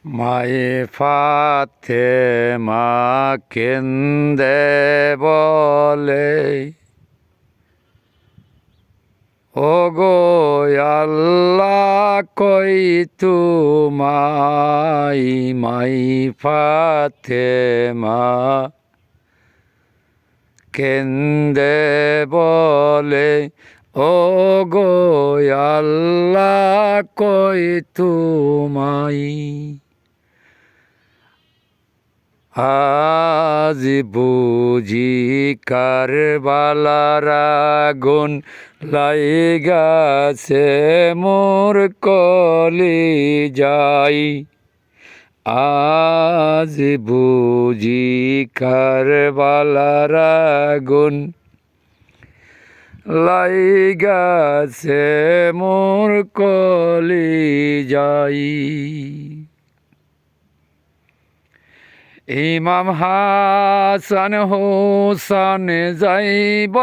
মায়ে ফাতেমা কেন্দে বলে, ও গো আল্লাহ কই তুমাই। মাই ফাতেমা কেন্দে বলে, ও গো আল্লাহ কই তুমাই। আজ বুঝি কারবালার আগুন লাইগাছে মোর কলিজায়। আজ বুঝি কারবালার আগুন লাইগাছে মোর কলিজায়। ইমাম হাসান হোসেন যাইব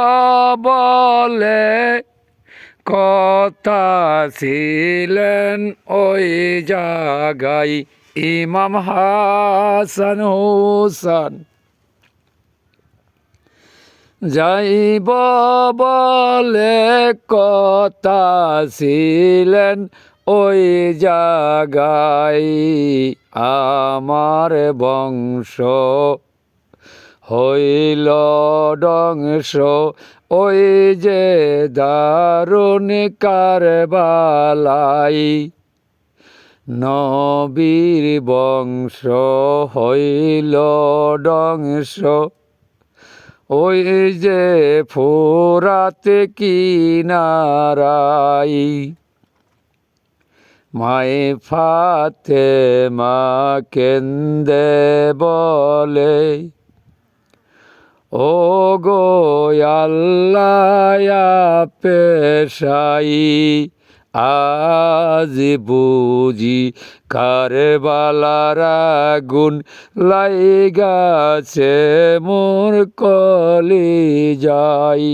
বলে, কথা ছিলেন ওই জায়গায়। ইমাম হাসান হোসেন যাইব বলে, কথা ছিলেন ওই জায়গায়। আমার বংশ হইল ধ্বংস ওই যে দারুণ কারবালাই। নবীর বংশ হইল ধ্বংস ওই যে ফোরাত কিনারায়। মায়ে ফাতেমা কেন্দে বলে, ও গো আল্লাহ পেশাই। আজ বুঝি কারবালার আগুন লাইগাছে মোর কলিজায়।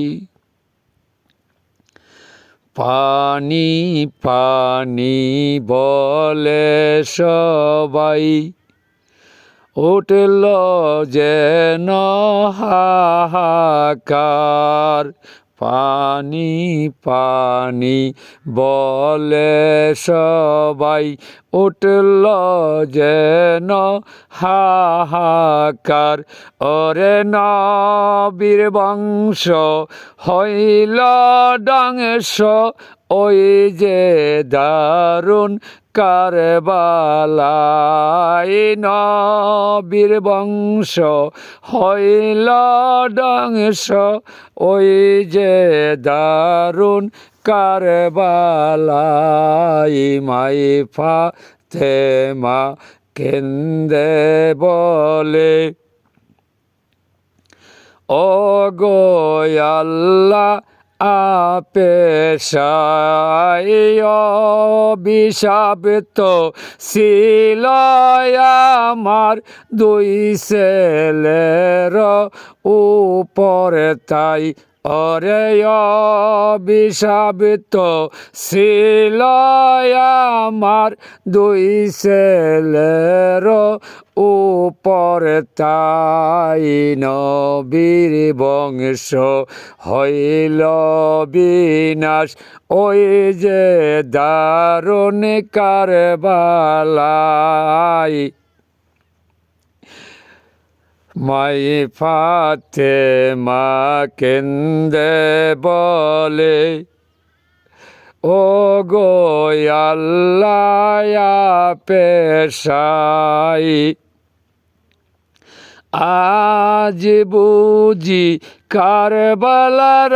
পানি পানি বলে সবাই, উঠল যেন হাহাকার। পানি পানি বলে সবাই, উঠল যেন হাহাকার। ওরে নবীর বংশ হইল ধ্বংস ওই যে দারুণ কারবালায়। নবীর বংশ হইল ধ্বংস ওই যে দারুণ কারবালায়। মাই ফাতেমা কেন্দে বলে, ও গো আল্লাহ পেশায়। অভিশাপিত ছিল আমার দুই ছেলের উপরে তাই। ওরে অভিশাপিত ছিল আমার দুই ছেলের উপরে তাই। নবীর বংশ হইল বিনাশ ওই যে দারুণ কারবালায়। মাই ফাতেমা কেন্দে বলে, ও গো আল্লাহ পেশাই। আজ বুঝি কারবালার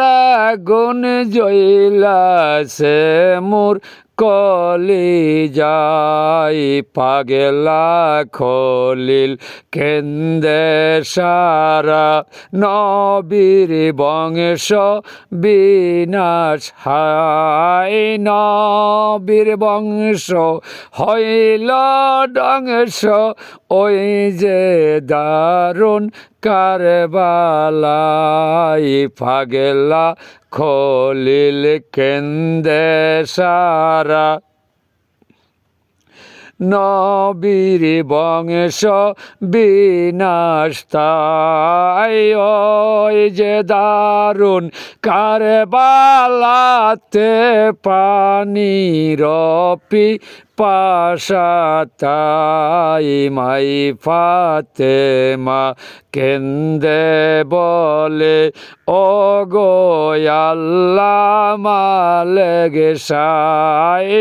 আগুন জ্বলাছে মোর কলিজায়। পাগলা খলিল কেন্দে সারা, নবীর বংশ বিনাশ হায়। নবীর বংশ হইল ধ্বংস ওই যে দারুণ কারবালায়। পাগলা খলিল কেন্দে সারা, নবীর বংশ বিনাশ তাই ওই যে দারুণ কারবালাতে পানির পাশাতাই মাই ফাতেমা কেন্দে বলে ও গো আল্লাহ মালেগে সাই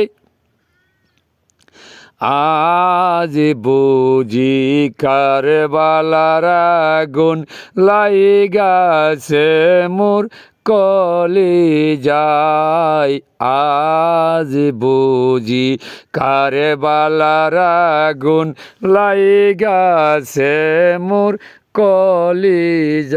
আজ বুঝি কারবালার আগুন লাইগাছে মোর কলিজায় আজ বুঝি কারবালার আগুন লাইগাছে মোর কলিজায়।